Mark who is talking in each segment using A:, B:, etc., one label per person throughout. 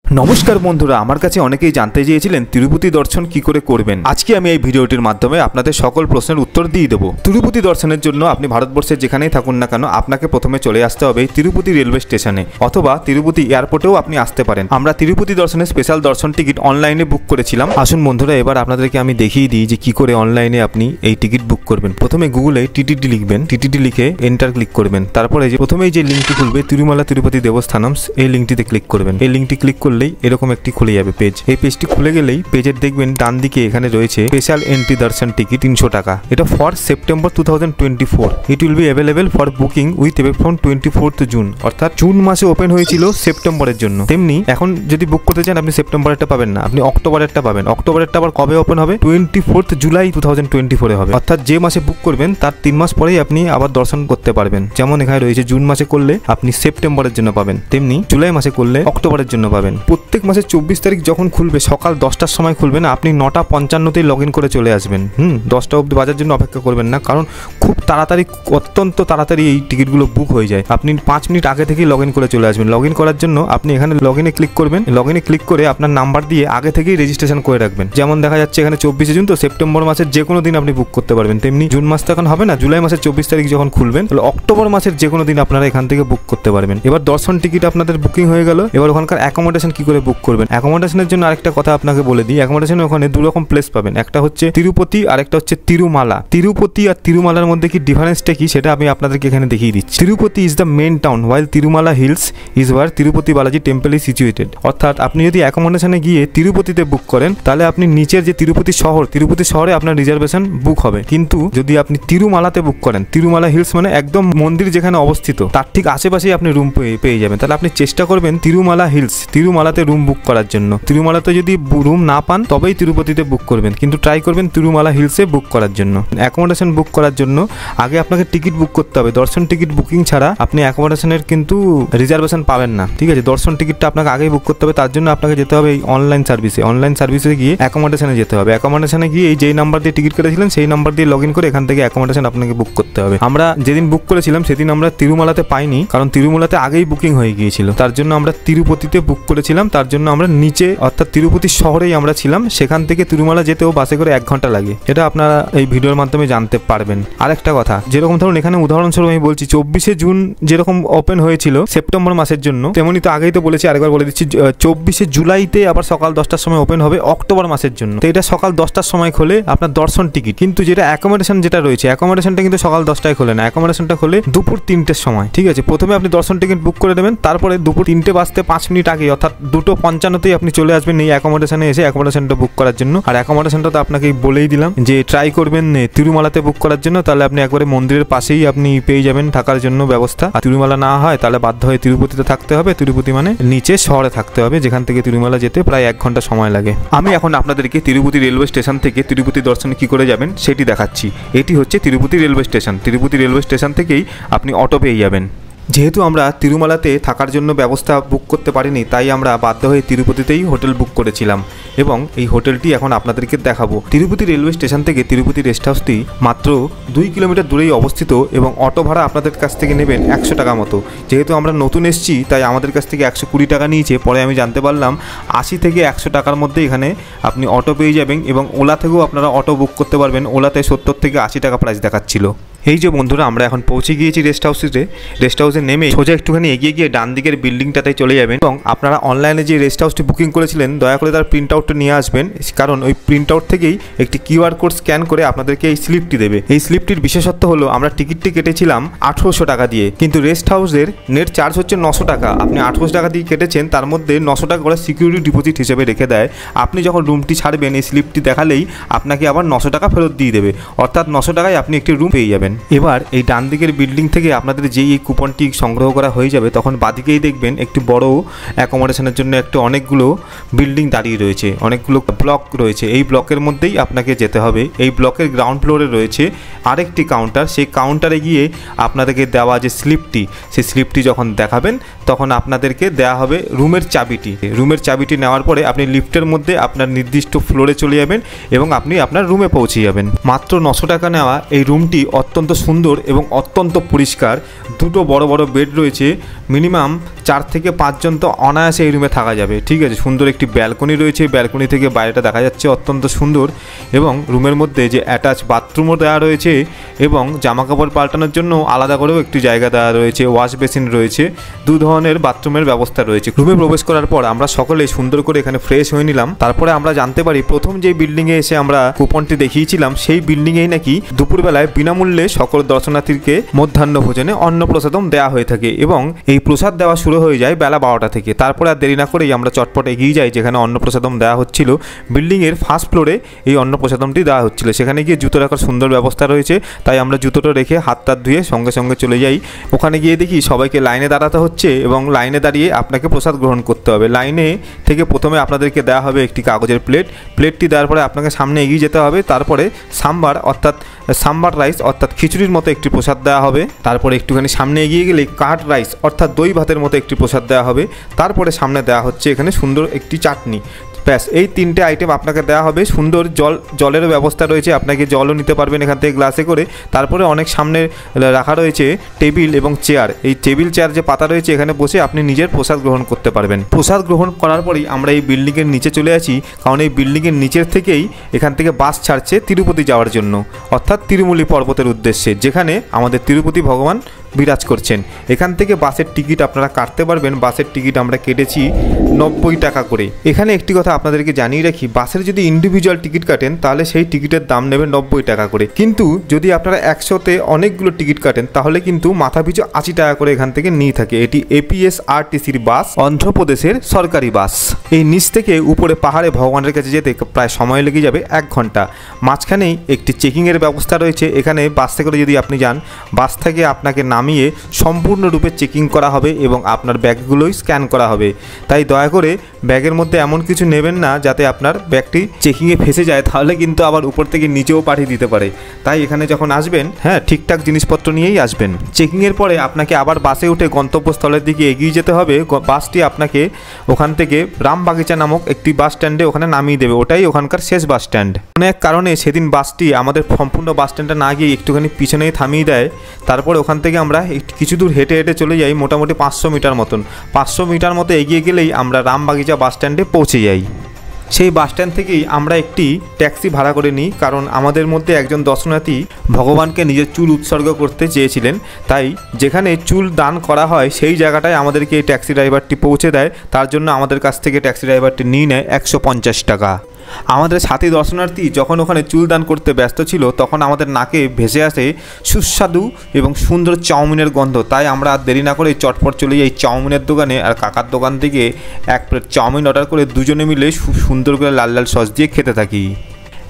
A: নমস্কার বন্ধুরা, আমার কাছে অনেকেই জানতে চেয়েছিলেন তিরুপতি দর্শন কি করে করবেন। আজকে আমি এই ভিডিওটির মাধ্যমে আপনাদের সকল প্রশ্নের উত্তর দিয়ে দেবো। তিরুপতি দর্শনের জন্য আপনি ভারতবর্ষের যেখানেই থাকুন না কেন আপনাকে প্রথমে চলে আসতে হবে তিরুপতি রেলওয়ে স্টেশনে অথবা তিরুপতি এয়ারপোর্টেও আপনি আসতে পারেন। আমরা তিরুপতি দর্শনের স্পেশাল দর্শন টিকিট অনলাইনে বুক করেছিলাম। আসুন বন্ধুরা, এবার আপনাদেরকে আমি দেখিয়ে দিই যে কি করে অনলাইনে আপনি এই টিকিট বুক করবেন। প্রথমে গুগলে টিটিডি লিখবেন, টিটিডি লিখে এন্টার ক্লিক করবেন। তারপরে যে প্রথমেই যে লিঙ্কটি খুলবে তিরুমালা তিরুপতি দেবস্থানমস, এই লিঙ্কটিতে ক্লিক করবেন। এই লিঙ্কটি ক্লিক করলেই এরকম একটি খুলে যাবে পেজ। এই পেজটি খুলে গেলেই পেজের দেখবেন ডান দিকে এখানে রয়েছে স্পেশাল এন্ট্রি দর্শন টিকিট 300 টাকা। এটা for September 2024। It will be available for booking with effect from 24th June. অর্থাৎ জুন মাসে ওপেন হয়েছিল সেপ্টেম্বরের জন্য। তেমনি এখন যদি বুক করতে চান আপনি সেপ্টেম্বরেরটা পাবেন না, আপনি অক্টোবরেরটা পাবেন। অক্টোবরেরটা আবার কবে ওপেন হবে? 24th জুলাই 2024 হবে। অর্থাৎ যে মাসে বুক করবেন তার 3 মাস পরেই আপনি আবার দর্শন করতে পারবেন। যেমন এখানে রয়েছে জুন মাসে করলে আপনি সেপ্টেম্বরের জন্য পাবেন, তেমনি জুলাই মাসে করলে অক্টোবরের জন্য পাবেন। প্রত্যেক মাসে 24 তারিখ যখন খুলবে সকাল 10টার সময় খুলবে না, আপনি 9:55তেই লগ ইন করে চলে আসবেন। 10টা অবধি বাজার জন্য অপেক্ষা করবেন না, কারণ খুব তাড়াতাড়ি, অত্যন্ত তাড়াতাড়ি এই টিকিটগুলো বুক হয়ে যায়। আপনি 5 মিনিট আগে থেকেই লগ ইন করে চলে আসবেন। লগ ইন করার জন্য আপনি এখানে লগ ইনে ক্লিক করবেন। লগ ইনে ক্লিক করে আপনার নাম্বার দিয়ে আগে থেকেই রেজিস্ট্রেশন করে রাখবেন। যেমন দেখা যাচ্ছে এখানে 24 জুন, তো সেপ্টেম্বর মাসের যে কোনো দিন আপনি বুক করতে পারবেন। তেমনি জুন মাস তো এখন হবে না, জুলাই মাসের 24 তারিখ যখন খুলবেন তাহলে অক্টোবর মাসের যে কোনো দিন আপনারা এখান থেকে বুক করতে পারবেন। এবার দর্শন টিকিট আপনাদের বুকিং হয়ে গেল। এবার ওখানকার অ্যাকোমোডেশন কি করে বুক করবেন। অ্যাকোমোডেশনের জন্য আরেকটা কথা আপনাকে বলে দিই। অ্যাকোমোডেশনে ওখানে দু রকম প্লেস পাবেন, একটা হচ্ছে তিরুপতি আর একটা হচ্ছে তিরুমালা। তিরুপতি আর তিরুমালার মধ্যে কি ডিফারেন্সটা কি সেটা আমি আপনাদেরকে এখানে দেখিয়ে দিচ্ছি। Tirupati is the main town while Tirumala hills is where Tirupati Balaji temple is situated. অর্থাৎ আপনি যদি অ্যাকোমোডেশনে গিয়ে তিরুপতিতে বুক করেন তাহলে আপনি নিচের যে তিরুপতি শহরে আপনার রিজার্ভেশন বুক হবে। কিন্তু যদি আপনি তিরুমালাতে বুক করেন, তিরুমালা হিলস মানে একদম মন্দির যেখানে অবস্থিত তার ঠিক আশেপাশেই আপনি রুম পেয়ে যাবেন। তাহলে আপনি চেষ্টা করবেন তিরুমালা হিলস, তিরুমালাতে রুম বুক করার জন্য। তিরুমালাতে যদি রুম না পান তবেই তিরুপতিতে বুক করবেন, কিন্তু ট্রাই করবেন তিরুমালা হিলসে বুক করার জন্য। অ্যাকোমোডেশন বুক করার জন্য আগে আপনাকে টিকিট বুক করতে হবে। দর্শন টিকিট বুকিং ছাড়া আপনি অ্যাকোমোডেশনের কিন্তু রিজার্ভেশন পাবেন না, ঠিক আছে? দর্শন টিকিটটা আপনাকে আগেই বুক করতে হবে। তার জন্য আপনাকে যেতে হবে এই অনলাইন সার্ভিসে গিয়ে অ্যাকোমোডেশনে যেতে হবে। অ্যাকোমোডেশনে গিয়ে এই যেই নাম্বার দিয়ে টিকিট কেটেছিলেন সেই নাম্বার দিয়ে লগ ইন করে এখান থেকে অ্যাকোমোডেশন আপনাকে বুক করতে হবে। আমরা যেদিন বুক করেছিলাম সেদিন আমরা তিরুমালাতে পাইনি, কারণ তিরুমালাতে আগেই বুকিং হয়ে গিয়েছিল। তার জন্য আমরা তিরুপতিতে বুক করেছিলাম। তার জন্য আমরা নিচে অর্থাৎ তিরুপতি শহরেই আমরা ছিলাম। সেখান থেকে তিরুমালা যেতেও বাসে করে 1 ঘন্টা লাগে। এটা আপনারা এই ভিডিওর মাধ্যমে জানতে পারবেন। আরেকটা কথা, যেরকম ধরুন এখানে উদাহরণস্বরূপ আমি বলছি 24 জুন যেরকম ওপেন হয়েছিল সেপ্টেম্বর মাসের জন্য, তেমনি তো আগেই তো বলেছি, আরেকবার বলে দিচ্ছি, 24 জুলাইতে আবার সকাল 10টার সময় ওপেন হবে অক্টোবর মাসের জন্য। তো এটা সকাল 10টার সময় খোলে আপনার দর্শন টিকিট। কিন্তু যেটা অ্যাকোমোডেশন যেটা রয়েছে, অ্যাকোমোডেশনটা কিন্তু সকাল 10টায় খোলে না, অ্যাকোমোডেশনটা খোলে দুপুর 3টের সময়, ঠিক আছে? প্রথমে আপনি দর্শন টিকিট বুক করে দেবেন, তারপরে দুপুর 3টে বাজতে 5 মিনিট আগে অর্থাৎ 2:55তেই আপনি চলে আসবেন এই অ্যাকোমোডেশনে এসে অ্যাকোমোডেশনটা বুক করার জন্য। আর অ্যাকোমোডেশনটা তো আপনাকে বলেই দিলাম যে ট্রাই করবেন তিরুমালাতে বুক করার জন্য, তাহলে আপনি একবারে মন্দিরের পাশেই আপনি পেয়ে যাবেন থাকার জন্য ব্যবস্থা। আর তিরুমালা না হয় তাহলে বাধ্য হয়ে তিরুপতিতে থাকতে হবে। তিরুপতি মানে নিচে শহরে থাকতে হবে, যেখান থেকে তিরুমালা যেতে প্রায় 1 ঘন্টা সময় লাগে। আমি এখন আপনাদেরকে তিরুপতি রেলওয়ে স্টেশন থেকে তিরুপতি দর্শনে কি করে যাবেন সেটি দেখাচ্ছি। এটি হচ্ছে Tirupati railway station. Tirupati railway station থেকেই আপনি অটো পেয়ে যাবেন। যেহেতু আমরা তিরুমালাতে থাকার জন্য ব্যবস্থা বুক করতে পারিনি, তাই আমরা বাধ্য হয়ে তিরুপতিতেই হোটেল বুক করেছিলাম এবং এই হোটেলটি এখন আপনাদেরকে দেখাবো। তিরুপতি রেলওয়ে স্টেশন থেকে তিরুপতি রেস্ট হাউসটি মাত্র 2 কিলোমিটার দূরেই অবস্থিত এবং অটো ভাড়া আপনাদের কাছ থেকে নেবেন 100 টাকা মতো। যেহেতু আমরা নতুন এসেছি তাই আমাদের কাছ থেকে 120 টাকা নিয়েছে। পরে আমি জানতে পারলাম 80 থেকে 100 টাকার মধ্যে এখানে আপনি অটো পেয়ে যাবেন এবং ওলা থেকেও আপনারা অটো বুক করতে পারবেন। ওলাতে 70 থেকে 80 টাকা প্রাইস দেখাচ্ছিল। এই যে বন্ধুরা, আমরা এখন পৌঁছে গিয়েছি রেস্ট হাউসে নেমে সোজা একটুখানি এগিয়ে গিয়ে ডান দিকের বিল্ডিংটাতে চলে যাবেন এবং আপনারা অনলাইনে যে রেস্ট হাউসটি বুকিং করেছিলেন দয়া করে তার প্রিন্ট আউটটা নিয়ে আসবেন, কারণ ওই প্রিন্ট আউট থেকেই একটি QR কোড স্ক্যান করে আপনাদেরকে এই স্লিপটি দেবে। এই স্লিপটির বিশেষত্ব হলো আমরা টিকিটটি কেটেছিলাম 1800 টাকা দিয়ে, কিন্তু রেস্ট হাউসের নেট চার্জ হচ্ছে 900 টাকা। আপনি 1800 টাকা দিয়ে কেটেছেন, তার মধ্যে 900 টাকা করে সিকিউরিটি ডিপোজিট হিসেবে রেখে দেয়। আপনি যখন রুমটি ছাড়বেন এই স্লিপটি দেখালেই আপনাকে আবার 900 টাকা ফেরত দিয়ে দেবে, অর্থাৎ 900 টাকায় আপনি একটি রুম পেয়ে যাবেন। এবার এই ডান দিকের বিল্ডিং থেকে আপনাদের যেই এই কুপনটি সংগ্রহ করা হয়ে যাবে তখন বাদিকেই দেখবেন একটি বড় অ্যাকোমোডেশনের জন্য অনেকগুলো বিল্ডিং দাঁড়িয়ে রয়েছে, অনেকগুলো ব্লক রয়েছে। এই ব্লকের মধ্যেই আপনাকে যেতে হবে। এই ব্লকের গ্রাউন্ড ফ্লোরে রয়েছে আরেকটি কাউন্টার। সেই কাউন্টারে গিয়ে আপনাদেরকে দেওয়া যে স্লিপটি, সেই স্লিপটি যখন দেখাবেন তখন আপনাদেরকে দেওয়া হবে রুমের চাবিটি। রুমের চাবিটি নেওয়ার পরে আপনি লিফটের মধ্যে আপনার নির্দিষ্ট ফ্লোরে চলে যাবেন এবং আপনি আপনার রুমে পৌঁছে যাবেন। মাত্র 900 টাকা নেওয়া এই রুমটি অত্যন্ত সুন্দর এবং অত্যন্ত পরিষ্কার। দুটো বড় বড় বেড রয়েছে, মিনিমাম 4 থেকে 5 জন তো অনায়াসে এই রুমে থাকা যাবে। ঠিক আছে, সুন্দর একটি ব্যালকনি রয়েছে, ব্যালকনি থেকে বাইরেটা দেখা যাচ্ছে অত্যন্ত সুন্দর। এবং রুমের মধ্যে যে অ্যাটাচ বাথরুমও দেওয়া রয়েছে এবং জামাকাপড় পাল্টানোর জন্য আলাদা করেও একটি জায়গা দেওয়া রয়েছে, ওয়াশ বেসিন রয়েছে, 2 ধরনের বাথরুমের ব্যবস্থা রয়েছে। রুমে প্রবেশ করার পর আমরা সকলে সুন্দর করে এখানে ফ্রেশ হয়ে নিলাম। তারপরে আমরা জানতে পারি প্রথম যে বিল্ডিংয়ে এসে আমরা কুপনটি দেখিয়েছিলাম সেই বিল্ডিংয়েই নাকি দুপুরবেলায় বিনামূল্যে সকল দর্শনার্থীকে মধ্যাহ্ন ভোজনে অন্নপ্রসাদম দেওয়া হয়ে থাকে এবং এই প্রসাদ দেওয়া শুরু হয়ে যায় বেলা 12টা থেকে। তারপরে আর দেরি না করেই আমরা চটপট এগিয়ে যাই যেখানে অন্নপ্রসাদম দেওয়া হচ্ছিল। বিল্ডিংয়ের ফার্স্ট ফ্লোরে এই অন্নপ্রসাদমটি দেওয়া হচ্ছিল। সেখানে গিয়ে জুতো রাখার সুন্দর ব্যবস্থা রয়েছে, তাই আমরা জুতোটা রেখে হাত টাত ধুয়ে সঙ্গে সঙ্গে চলে যাই। ওখানে গিয়ে দেখি সবাইকে লাইনে দাঁড়াতে হচ্ছে এবং লাইনে দাঁড়িয়ে আপনাকে প্রসাদ গ্রহণ করতে হবে। লাইনে থেকে প্রথমে আপনাদেরকে দেওয়া হবে একটি কাগজের প্লেটটি দেওয়ার পরে আপনাকে সামনে এগিয়ে যেতে হবে। তারপরে সাম্বার রাইস অর্থাৎ খিচুড়ির মতো একটি প্রসাদ দেওয়া হবে। তারপরে একটুখানি সামনে এগিয়ে গেলে কার্ড রাইস অর্থাৎ দই ভাতের মতো একটি প্রসাদ দেওয়া হবে। তারপরে সামনে দেওয়া হচ্ছে এখানে সুন্দর একটি চাটনি। ব্যাস, এই 3টে আইটেম আপনাকে দেওয়া হবে। সুন্দর জলেরও ব্যবস্থা রয়েছে, আপনাকে জলও নিতে পারবেন এখান থেকে গ্লাসে করে। তারপরে অনেক সামনে রাখা রয়েছে টেবিল এবং চেয়ার। এই টেবিল চেয়ার যে পাতা রয়েছে এখানে বসে আপনি নিজের প্রসাদ গ্রহণ করতে পারবেন। প্রসাদ গ্রহণ করার পরেই আমরা এই বিল্ডিংয়ের নিচে চলে আসি, কারণ এই বিল্ডিংয়ের নিচের থেকেই এখান থেকে বাস ছাড়ছে তিরুপতি যাওয়ার জন্য অর্থাৎ তিরুমুলি পর্বতের উদ্দেশ্যে, যেখানে আমাদের তিরুপতি ভগবান বিরাজ করছেন। এখান থেকে বাসের টিকিট আপনারা কাটতে পারবেন। বাসের টিকিট আমরা কেটেছি 90 টাকা করে। এখানে একটি কথা আপনাদেরকে জানিয়ে রাখি, বাসের যদি ইন্ডিভিজুয়াল টিকিট কাটেন তাহলে সেই টিকিটের দাম নেবে 90 টাকা করে, কিন্তু যদি আপনারা 100তে অনেকগুলো টিকিট কাটেন তাহলে কিন্তু মাথাপিছু 80 টাকা করে এখান থেকে নিয়ে থাকে। এটি APSRTCর বাস, অন্ধ্রপ্রদেশের সরকারি বাস। এই নিচ থেকে উপরে পাহাড়ে ভগবানের কাছে যেতে প্রায় সময় লেগে যাবে 1 ঘন্টা। মাঝখানেই একটি চেকিংয়ের ব্যবস্থা রয়েছে। এখানে বাসে করে যদি আপনি যান, বাস থেকে আপনাকে নামিয়ে সম্পূর্ণরূপে চেকিং করা হবে এবং আপনার ব্যাগগুলোই স্ক্যান করা হবে। তাই দয়া করে ব্যাগের মধ্যে এমন কিছু নেবেন না যাতে আপনার ব্যাগটি চেকিংয়ে ফেসে যায়, তাহলে কিন্তু আবার উপর থেকে নিচেও পাঠিয়ে দিতে পারে। তাই এখানে যখন আসবেন, ঠিকঠাক জিনিসপত্র নিয়েই আসবেন। চেকিংয়ের পরে আপনাকে আবার বাসে উঠে গন্তব্যস্থলের দিকে এগিয়ে যেতে হবে। বাসটি আপনাকে ওখান থেকে রামবাগিচা নামক একটি বাস স্ট্যান্ডে ওখানে নামিয়ে দেবে। ওটাই ওখানকার শেষ বাস স্ট্যান্ড। অনেক কারণে সেদিন বাসটি আমাদের সম্পূর্ণ বাস স্ট্যান্ডে না গিয়ে একটুখানি পিছনেই থামিয়ে দেয়। তারপরে ওখান থেকে আমরা কিছু দূর হেঁটে হেঁটে চলে যাই, মোটামুটি 500 মিটার মতন। 500 মিটার মতো এগিয়ে গেলেই আমরা রামবাগিচা বাস স্ট্যান্ডে পৌঁছে যাই। সেই বাস স্ট্যান্ড থেকেই আমরা একটি ট্যাক্সি ভাড়া করে নিই, কারণ আমাদের মধ্যে একজন দর্শনার্থী ভগবানকে নিজের চুল উৎসর্গ করতে চেয়েছিলেন। তাই যেখানে চুল দান করা হয় সেই জায়গাটায় আমাদেরকে এই ট্যাক্সি ড্রাইভারটি পৌঁছে দেয়। তার জন্য আমাদের কাছ থেকে ট্যাক্সি ড্রাইভারটি নিয়ে নেয় 150 টাকা। আমাদের সাথী দর্শনার্থী যখন ওখানে চুল দান করতে ব্যস্ত ছিল তখন আমাদের নাকে ভেসে আসে সুস্বাদু এবং সুন্দর চাউমিনের গন্ধ। তাই আমরা আর দেরি না করে চটপট চলে যাই চাউমিনের দোকানে, আর কাকার দোকান থেকে 1 প্লেট চাউমিন অর্ডার করে দুজনে মিলে সুন্দর করে লাল লাল সস দিয়ে খেতে থাকি।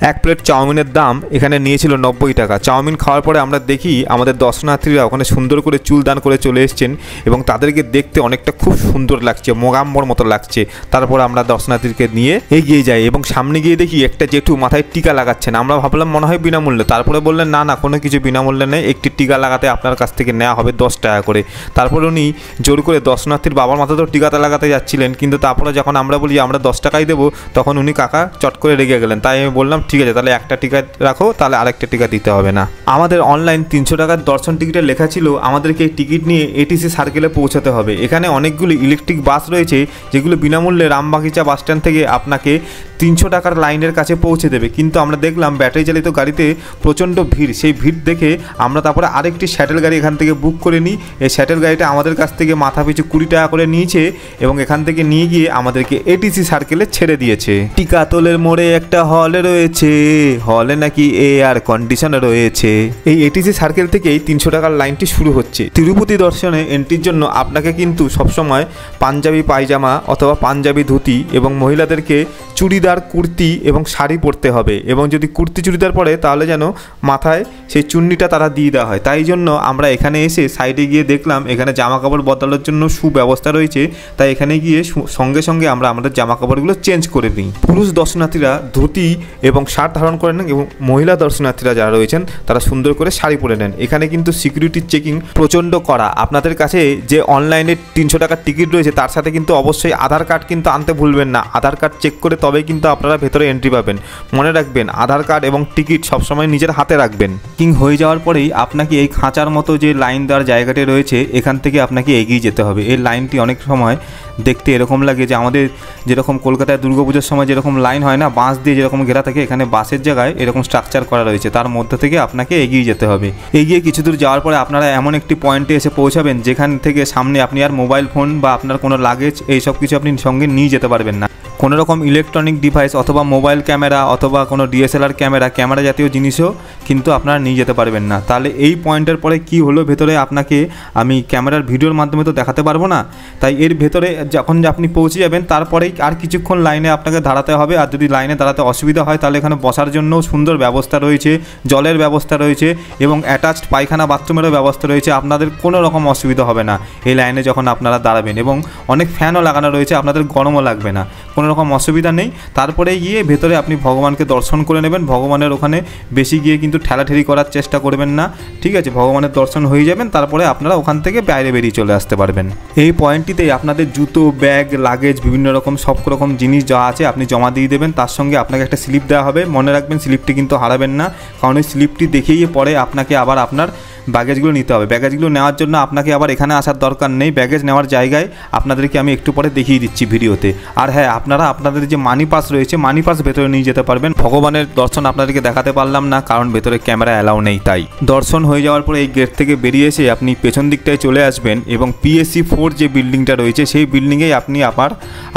A: 1 প্লেট চাউমিনের দাম এখানে নিয়েছিল 90 টাকা। চাউমিন খাওয়ার পরে আমরা দেখি আমাদের দর্শনার্থীরা ওখানে সুন্দর করে চুল দান করে চলে এসেছেন এবং তাদেরকে দেখতে অনেকটা খুব সুন্দর লাগছে, মোগাম্বর মতো লাগছে। তারপর আমরা দর্শনার্থীকে নিয়ে এগিয়ে যাই এবং সামনে গিয়ে দেখি একটা জেঠু মাথায় টিকা লাগাচ্ছেন। আমরা ভাবলাম মনে হয় বিনামূল্যে, তারপরে বললেন না কোনো কিছু বিনামূল্যে নেই, একটি টিকা লাগাতে আপনার কাছ থেকে নেওয়া হবে 10 টাকা করে। তারপরে উনি জোর করে দর্শনার্থীর বাবার মাথাতেও টিকাটা লাগাতে যাচ্ছিলেন, কিন্তু তারপরে যখন আমরা বলি আমরা 10 টাকাই দেবো তখন উনি কাকা চট করে রেগে গেলেন। তাই আমি বললাম ঠিক আছে, তাহলে একটা টিকা রাখো, তাহলে আরেকটা টিকা দিতে হবে না। আমাদের অনলাইন 300 টাকার দর্শন টিকিটে লেখা ছিল আমাদেরকে এই টিকিট নিয়ে ATC সার্কেলে পৌঁছাতে হবে। এখানে অনেকগুলি ইলেকট্রিক বাস রয়েছে যেগুলো বিনামূল্যে রামবাগিচা বাস স্ট্যান্ড থেকে আপনাকে 300 টাকার লাইনের কাছে পৌঁছে দেবে। কিন্তু আমরা দেখলাম ব্যাটারি চালিত গাড়িতে প্রচণ্ড ভিড়। সেই ভিড় দেখে আমরা তারপরে আরেকটি শ্যাটেল গাড়ি এখান থেকে বুক করে নিই। এই শ্যাটেল গাড়িটা আমাদের কাছ থেকে মাথা পিছু 20 টাকা করে নিয়েছে এবং এখান থেকে নিয়ে গিয়ে আমাদেরকে ATC সার্কেলে ছেড়ে দিয়েছে। টিকাতলের মোড়ে একটা হলে রয়েছে, হলে নাকি এয়ার কন্ডিশন রয়েছে। এই ATC সার্কেল থেকেই 300 টাকার লাইনটি শুরু হচ্ছে। তিরুপতি দর্শনে এন্ট্রির জন্য আপনাকে কিন্তু সবসময় পাঞ্জাবি পায়জামা অথবা পাঞ্জাবি ধুতি এবং মহিলাদেরকে চুড়িদার, কুর্তি এবং শাড়ি পরতে হবে, এবং যদি কুর্তি চুড়িদার পরে তাহলে যেন মাথায় সেই চুন্নিটা তারা দিয়ে দেওয়া হয়। তাই জন্য আমরা এখানে এসে সাইডে গিয়ে দেখলাম এখানে জামা কাপড় বদলানোর জন্য সুব্যবস্থা রয়েছে। তাই এখানে গিয়ে সঙ্গে সঙ্গে আমরা আমাদের জামা কাপড়গুলো চেঞ্জ করে নিই। পুরুষ দর্শনার্থীরা ধুতি এবং শার্ট ধারণ করে নেন এবং মহিলা দর্শনার্থীরা যারা রয়েছেন তারা সুন্দর করে শাড়ি পরে নেন। এখানে কিন্তু সিকিউরিটি চেকিং প্রচণ্ড করা। আপনাদের কাছে যে অনলাইনে 300 টাকার টিকিট রয়েছে তার সাথে কিন্তু অবশ্যই আধার কার্ড কিন্তু আনতে ভুলবেন না। আধার কার্ড চেক করে তবেই কিন্তু আপনারা ভেতরে এন্ট্রি পাবেন। মনে রাখবেন আধার কার্ড এবং টিকিট সবসময় নিজের হাতে রাখবেন। বুকিং হয়ে যাওয়ার পরেই আপনাকে এই খাঁচার মতো যে লাইন দেওয়ার জায়গাটি রয়েছে এখান থেকে আপনাকে এগিয়ে যেতে হবে। এই লাইনটি অনেক সময় দেখতে এরকম লাগে যে আমাদের যেরকম কলকাতায় দুর্গাপুজোর সময় যেরকম লাইন হয় না, বাঁশ দিয়ে যেরকম ঘেরা থাকে, এখানে বাঁশের জায়গায় এরকম স্ট্রাকচার করা রয়েছে, তার মধ্যে থেকে আপনাকে এগিয়ে যেতে হবে। এগিয়ে কিছু দূর যাওয়ার পরে আপনারা এমন একটি পয়েন্টে এসে পৌঁছাবেন যেখান থেকে সামনে আপনি আর মোবাইল ফোন বা আপনার কোনো লাগেজ এই সব কিছু আপনি সঙ্গে নিয়ে যেতে পারবেন না। কোনো রকম ইলেকট্রনিক ডিভাইস অথবা মোবাইল ক্যামেরা অথবা কোনো ডিএসএলআর ক্যামেরা জাতীয় জিনিসও কিন্তু আপনারা নিয়ে যেতে পারবেন না। তাহলে এই পয়েন্টের পরে কি হলো, ভেতরে আপনাকে আমি ক্যামেরার ভিডিওর মাধ্যমে তো দেখাতে পারবো না, তাই এর ভেতরে যখন আপনি পৌঁছে যাবেন তারপরেই আর কিছুক্ষণ লাইনে আপনাকে দাঁড়াতে হবে। আর যদি লাইনে দাঁড়াতে অসুবিধা হয় তাহলে এখানে বসার জন্যও সুন্দর ব্যবস্থা রয়েছে, জলের ব্যবস্থা রয়েছে এবং অ্যাটাচড পায়খানা বাথরুমেরও ব্যবস্থা রয়েছে। আপনাদের কোনো রকম অসুবিধা হবে না এই লাইনে যখন আপনারা দাঁড়াবেন, এবং অনেক ফ্যানও লাগানো রয়েছে, আপনাদের গরমও লাগবে না, কোনো রকম অসুবিধা নেই। তারপরে গিয়ে ভেতরে আপনি ভগবানকে দর্শন করে নেবেন। ভগবানের ওখানে বেশি গিয়ে কিন্তু ঠেলাঠেলি করার চেষ্টা করবেন না, ঠিক আছে? ভগবানের দর্শন হয়ে যাবেন, তারপরে আপনারা ওখান থেকে বাইরে বেরিয়ে চলে আসতে পারবেন। এই পয়েন্টটিতেই আপনাদের জুতো, ব্যাগ, লাগেজ, বিভিন্ন রকম সব রকম জিনিস যা আছে আপনি জমা দিয়ে দেবেন। তার সঙ্গে আপনাকে একটা স্লিপ দেওয়া হবে। মনে রাখবেন স্লিপটি কিন্তু হারাবেন না, কারণ ওই স্লিপটি দেখেই পরে আপনাকে আবার আপনার ব্যাগেজগুলো নিতে হবে। ব্যাগেজগুলো নেওয়ার জন্য আপনাকে আবার এখানে আসার দরকার নেই। ব্যাগেজ নেওয়ার জায়গায় আপনাদেরকে আমি একটু পরে দেখিয়ে দিচ্ছি ভিডিওতে। আর হ্যাঁ, আপনারা আপনাদের যে মানি পাস রয়েছে, মানি পাস ভেতরে নিয়ে যেতে পারবেন। ভগবানের দর্শন আপনাদেরকে দেখাতে পারলাম না কারণ ভেতরে ক্যামেরা অ্যালাউ নেই। তাই দর্শন হয়ে যাওয়ার পরে এই গেট থেকে বেরিয়ে এসে আপনি পেছন দিকটায় চলে আসবেন এবং PSC 4 যে বিল্ডিংটা রয়েছে সেই বিল্ডিংয়েই আপনি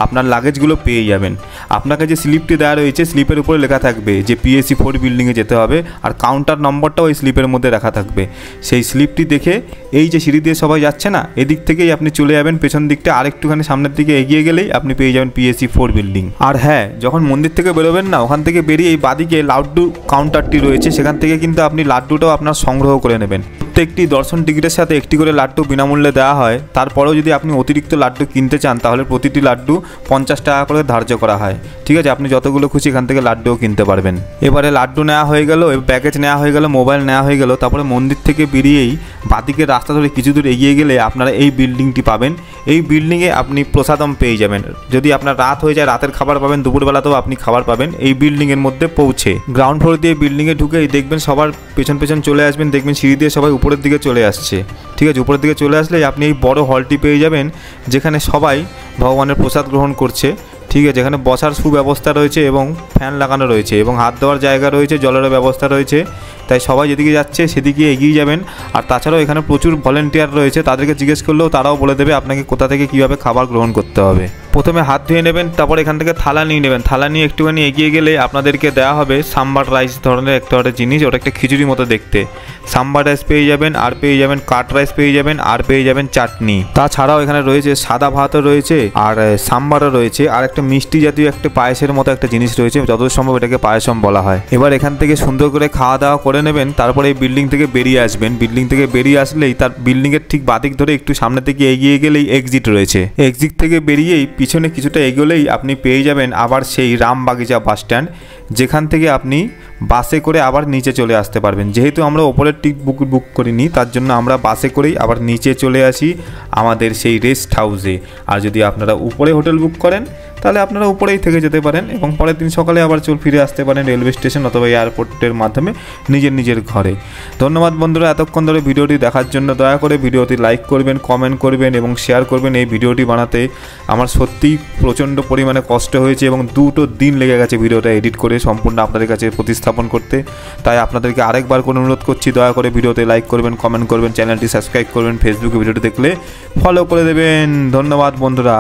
A: আপনার লাগেজগুলো পেয়ে যাবেন। আপনাকে যে স্লিপটি দেওয়া রয়েছে স্লিপের উপরে লেখা থাকবে যে PSC 4 বিল্ডিংয়ে যেতে হবে, আর কাউন্টার নম্বরটাও ওই স্লিপের মধ্যে রাখা থাকবে। সেই স্লিপটি দেখে এই যে সিঁড়ি দিয়ে সবাই যাচ্ছে না, এদিক থেকেই আপনি চলে যাবেন পেছন দিকটা, আরেকটুখানি সামনের দিকে এগিয়ে গেলেই আপনি পেয়ে যাবেন PSC 4 বিল্ডিং। আর হ্যাঁ, যখন মন্দির থেকে বেরোবেন না, ওখান থেকে বেরিয়ে এই বাদিকে লাড্ডু কাউন্টারটি রয়েছে, সেখান থেকে কিন্তু আপনি লাড্ডুটাও আপনার সংগ্রহ করে নেবেন। প্রত্যেকটি দর্শন টিকিটের সাথে একটি করে লাড্ডু বিনামূল্যে দেওয়া হয়। তারপরেও যদি আপনি অতিরিক্ত লাড্ডু কিনতে চান তাহলে প্রতিটি লাড্ডু 50 টাকা করে ধার্য করা হয়, ঠিক আছে? আপনি যতগুলো খুশি এখান থেকে লাড্ডুও কিনতে পারবেন। এবারে লাড্ডু নেওয়া হয়ে গেল, প্যাকেজ নেওয়া হয়ে গেল, মোবাইল নেওয়া হয়ে গেল। তারপরে মন্দির থেকে বেরিয়েই বাদিকের রাস্তা ধরে কিছু দূর এগিয়ে গেলে আপনারা এই বিল্ডিংটি পাবেন। এই বিল্ডিংয়ে আপনি প্রসাদম পেয়ে যাবেন। যদি আপনার রাত হয়ে যায় রাতের খাবার পাবেন, দুপুরবেলাতেও আপনি খাবার পাবেন এই বিল্ডিংয়ের মধ্যে পৌঁছে। গ্রাউন্ড ফ্লোর দিয়ে বিল্ডিংয়ে ঢুকেই দেখবেন সবার পেছন পেছন চলে আসবেন, দেখবেন সিঁড়ি দিয়ে সবাই উপরের দিকে চলে আসছে, ঠিক আছে? উপরের দিকে চলে আসলেই আপনি এই বড় হলটি পেয়ে যাবেন যেখানে সবাই ভগবানের প্রসাদ গ্রহণ করছে, ঠিক আছে? এখানে বসার সুব্যবস্থা রয়েছে এবং ফ্যান লাগানো রয়েছে এবং হাত দেওয়ার জায়গা রয়েছে, জলেরও ব্যবস্থা রয়েছে। তাই সবাই যেদিকে যাচ্ছে সেদিকে এগিয়ে যাবেন। আর তাছাড়াও এখানে প্রচুর ভলেন্টিয়ার রয়েছে, তাদেরকে জিজ্ঞেস করলেও তারাও বলে দেবে আপনাকে কোথা থেকে কীভাবে খাবার গ্রহণ করতে হবে। প্রথমে হাত ধুয়ে নেবেন, তারপর এখান থেকে থালা নিয়ে নেবেন। থালা নিয়ে একটুখানি এগিয়ে গেলে আপনাদেরকে দেওয়া হবে সাম্বার রাইস ধরনের একটা জিনিস, ওটা একটা খিচুড়ি মতো দেখতে। সাম্বার রাইস পেয়ে যাবেন, আর পেয়ে যাবেন কাট রাইস পেয়ে যাবেন, আর পেয়ে যাবেন চাটনি। তাছাড়াও এখানে রয়েছে সাদা ভাতও রয়েছে আর সাম্বারও রয়েছে, আর একটা মিষ্টি জাতীয় একটা পায়েসের মতো একটা জিনিস রয়েছে, যতদূর সম্ভব এটাকে পায়েসম বলা হয়। এবার এখান থেকে সুন্দর করে খাওয়া দাওয়া করে নেবেন, তারপরে এই বিল্ডিং থেকে বেরিয়ে আসবেন। বিল্ডিং থেকে বেরিয়ে আসলেই তার বিল্ডিংয়ের ঠিক বাদিক ধরে একটু সামনের দিকে এগিয়ে গেলেই এক্সিট রয়েছে। এক্সিট থেকে বেরিয়েই পিছনে কিছুটা এগোলেই আপনি পেয়ে যাবেন আবার সেই রামবাগিচা বাস স্ট্যান্ড, যেখান থেকে আপনি বাসে করে আবার নিচে চলে আসতে পারবেন। যেহেতু আমরা ওপরের টিকিট বুক করিনি, তার জন্য আমরা বাসে করেই আবার নিচে চলে আসি আমাদের সেই রেস্ট হাউসে। আর যদি আপনারা উপরে হোটেল বুক করেন তাহলে আপনারা উপরেই থেকে যেতে পারেন এবং পরের দিন সকালে আবার ফিরে আসতে পারেন রেলওয়ে স্টেশন অথবা এয়ারপোর্টের মাধ্যমে নিজের ঘরে। ধন্যবাদ বন্ধুরা এতক্ষণ ধরে ভিডিওটি দেখার জন্য। দয়া করে ভিডিওটি লাইক করবেন, কমেন্ট করবেন এবং শেয়ার করবেন। এই ভিডিওটি বানাতে আমার সত্যিই প্রচণ্ড পরিমাণে কষ্ট হয়েছে এবং 2 দিন লেগে গেছে ভিডিওটা এডিট করে সম্পূর্ণ আপনাদের কাছে প্রতিস্থাপন করতে। তাই আপনাদেরকে আরেকবার করে অনুরোধ করছি, দয়া করে ভিডিওতে লাইক করবেন, কমেন্ট করবেন, চ্যানেলটি সাবস্ক্রাইব করবেন, ফেসবুকে ভিডিওটি দেখলে ফলো করে দেবেন। ধন্যবাদ বন্ধুরা।